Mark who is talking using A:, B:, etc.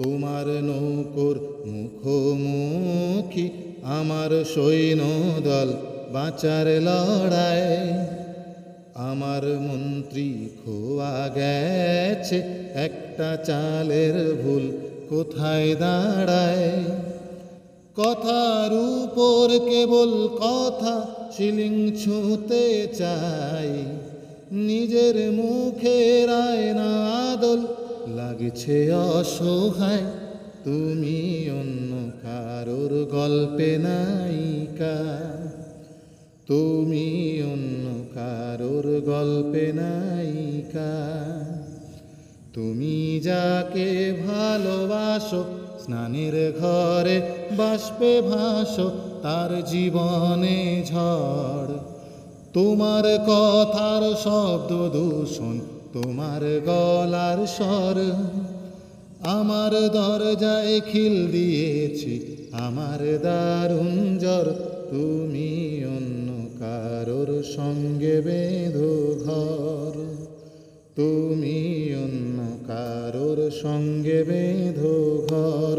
A: তোমার নৌকোর মুখোমুখি আমার সৈন্যদল, বাঁচার লড়াই। আমার মন্ত্রী খোয়া গেছে, একটা চালের ভুল কোথায় দাঁড়ায়। কথার উপর কেবল কথা, শিলিং ছুঁতে চাই। নিজের মুখের আয়না আদল লাগছে অসহায়। তুমি অন্য কারোর গল্পে নায়িকা, তুমি অন্য কারোর গল্পে নায়িকা। তুমি যাকে ভালোবাসো, স্নানের ঘরে বাষ্পে ভাসো, তার জীবনে ঝড়। তোমার কথার শব্দ দূষণ, তোমার গলার স্বর। আমার দরজায় খিল দিয়েছি, আমার দারুণ জ্বর। তুমি অন্য কারোর সঙ্গে বেঁধো ঘর, তুমি অন্য কারোর সঙ্গে বেঁধো ঘর।